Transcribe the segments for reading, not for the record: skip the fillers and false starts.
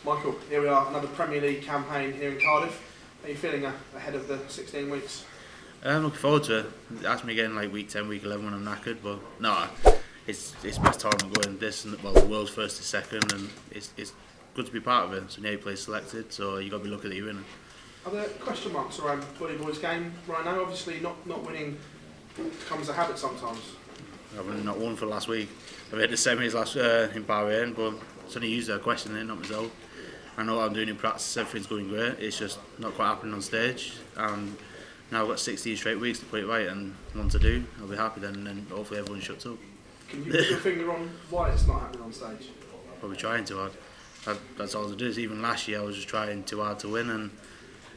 Michael, here we are, another Premier League campaign here in Cardiff. How are you feeling ahead of the 16 weeks? I'm looking forward to it. Ask me again like week 10, week 11 when I'm knackered, but no, it's best tournament going. This and the world's first to second, and it's good to be part of it. So now players selected, so you got to be lucky that you're winning. Are there question marks around Bully Boys' game right now? Obviously, not winning becomes a habit sometimes. I've not won for last week. I've hit the semis last in Bahrain, but it's only used a question, not myself. I know what I'm doing in practice, everything's going great. It's just not quite happening on stage. And now I've got 16 straight weeks to put it right and one to do. I'll be happy then, and then hopefully everyone shuts up. Can you put your finger on why it's not happening on stage? Probably trying too hard. That's all it is. Even last year I was just trying too hard to win, and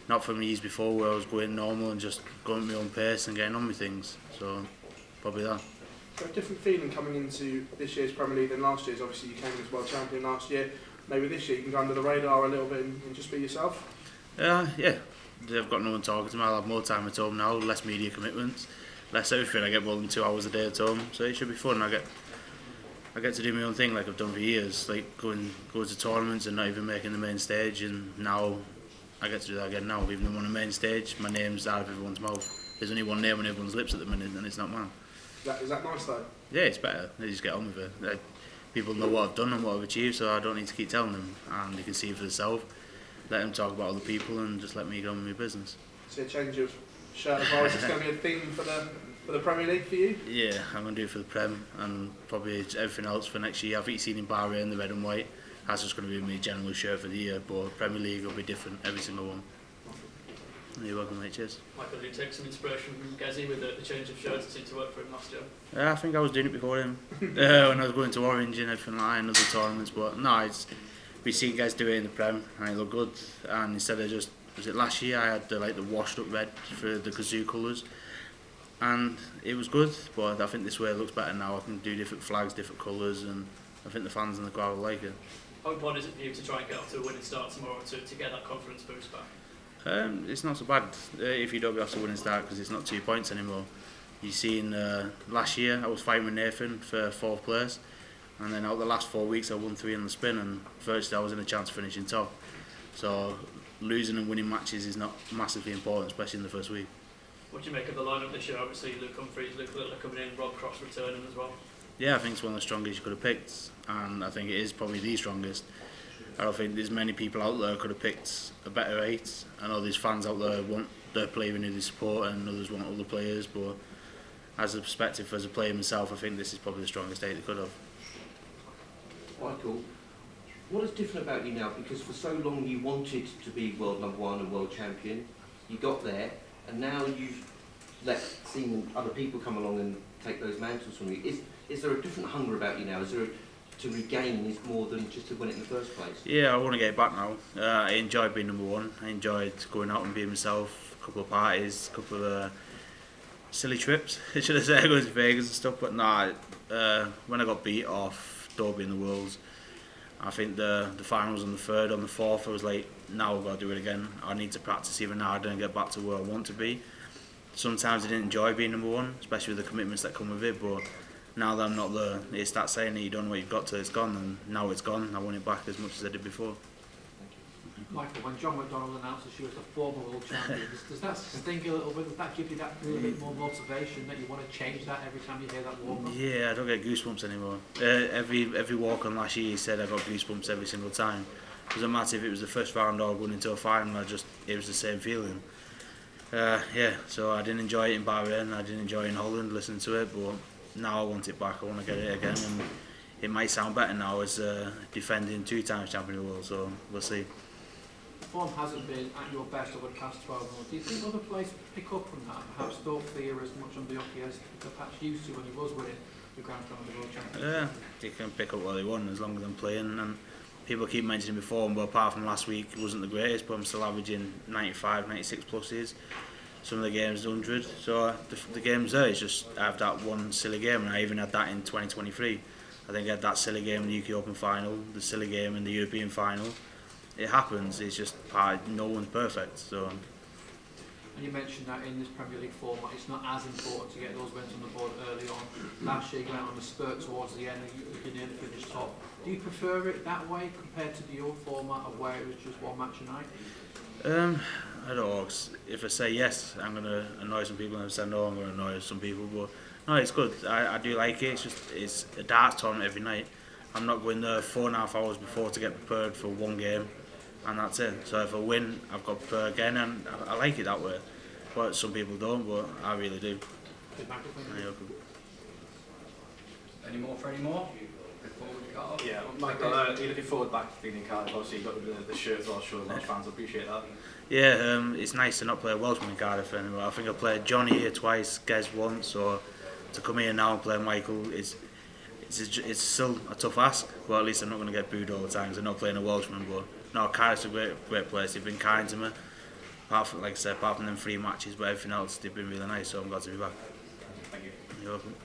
not from years before where I was going normal and just going at my own pace and getting on with things. So probably that. So a different feeling coming into this year's Premier League than last year's. Obviously you came as world champion last year. Maybe this year you can go under the radar a little bit and just be yourself? Yeah. I've got no one talking to me. I'll have more time at home now, less media commitments, less everything. I get more than 2 hours a day at home, so it should be fun. I get to do my own thing like I've done for years, like going to tournaments and not even making the main stage, and now I get to do that again now. Even though I'm on the main stage, my name's out of everyone's mouth. There's only one name on everyone's lips at the minute, and it's not mine. Is that nice though? Yeah, it's better. They just get on with it. People know what I've done and what I've achieved, so I don't need to keep telling them, and they can see for themselves. Let them talk about other people and just let me go on with my business. See a change of shirt as well. Is this going to be a theme for the Premier League for you? Yeah, I'm going to do it for the Prem and probably everything else for next year. I think you've seen in Bahrain the red and white. That's just going to be my general shirt for the year, but Premier League will be different, every single one. You're welcome, mate. Cheers. Michael, did you take some inspiration from Gezi with the change of shirts? It seemed to work for him last year. I think I was doing it before him when I was going to Orange and everything like that and other tournaments, but no, we seen guys do it in the Prem and it looked good, and instead of just, was it last year, I had the washed up red for the Kazoo colours, and it was good, but I think this way it looks better now. I can do different flags, different colours, and I think the fans and the crowd will like it. How important is it for you to try and get off to a winning start tomorrow to get that confidence boost back? It's not so bad if you don't get off to a winning start, because it's not 2 points anymore. You seen last year I was fighting with Nathan for 4th place, and then out the last 4 weeks I won 3 on the spin, and virtually I was in a chance of finishing top. So losing and winning matches is not massively important, especially in the first week. What do you make of the lineup this year? Obviously Luke Humphries, Luke Littler coming in, Rob Cross returning as well. Yeah, I think it's one of the strongest you could have picked, and I think it is probably the strongest. I don't think there's many people out there who could have picked a better 8. I know there's fans out there who want their player who they support, and others want other players, but as a perspective, as a player myself, I think this is probably the strongest 8 they could have. Michael, what is different about you now? Because for so long you wanted to be world #1 and world champion. You got there, and now you've seen other people come along and take those mantles from you. Is there a different hunger about you now? Is there to regain is more than just to win it in the first place? Yeah, I want to get it back now. I enjoyed being #1. I enjoyed going out and being myself. A couple of parties, a couple of silly trips. Should I say, going to Vegas and stuff. But nah, when I got beat off Derby in the Worlds, I think the finals on the 3rd, on the 4th, I was like, now I've got to do it again. I need to practice even harder and get back to where I want to be. Sometimes I didn't enjoy being #1, especially with the commitments that come with it, but now that I'm not there, it's that saying that you don't know what you've got till it's gone, and now it's gone. I want it back as much as I did before. Michael, when John McDonnell announces you as the former world champion, does that sting a little bit? Does that give you that little bit more motivation that you want to change that every time you hear that walk on? Yeah, I don't get goosebumps anymore. Every walk on last year, he said I got goosebumps every single time. It doesn't matter if it was the first round or going into a final, it was the same feeling. So I didn't enjoy it in Bahrain, I didn't enjoy it in Holland, listening to it, but now I want it back, I want to get it again, and it might sound better now as defending 2 times champion of the world, so we'll see. Form hasn't been at your best over the past 12 months. Do you think other players pick up from that? Perhaps don't fear as much on the hockey as they perhaps used to when he was winning the Grand Slam of the World Championship? Yeah, they can pick up what they want as long as I'm playing, and people keep mentioning before, but apart from last week, it wasn't the greatest, but I'm still averaging 95, 96 pluses. Some of the games 100, so the game's there. It's just I have that one silly game, and I even had that in 2023. I think I had that silly game in the UK Open final, the silly game in the European final. It happens. It's just no one's perfect. So. And you mentioned that in this Premier League format, it's not as important to get those wins on the board early on. Last year, you went on a spurt towards the end, you nearly finished top. Do Do you prefer it that way compared to the old format of where it was just one match a night? I don't know. 'Cause if I say yes, I'm gonna annoy some people, and if I say no, I'm gonna annoy some people. But no, it's good. I do like it. It's a darts tournament every night. I'm not going there 4.5 hours before to get prepared for one game, and that's it. So if I win, I've got to prepare again, and I like it that way. But some people don't, but I really do. Good microphone. Yeah, okay. Any more for any more? Before we cut off? Yeah, Michael, you're looking forward back to being in Cardiff. Obviously, you've got the shirt as well. I'm sure Welsh fans will appreciate that. Yeah, it's nice to not play a Welshman in Cardiff anymore. I think I played Johnny here twice, Gez once, so to come here now and play Michael it's still a tough ask, but at least I'm not going to get booed all the time because I'm not playing a Welshman. But no, Cardiff's a great place. They've been kind to me. Apart from them 3 matches, but everything else they've been really nice. So I'm glad to be back. Thank you. You're welcome.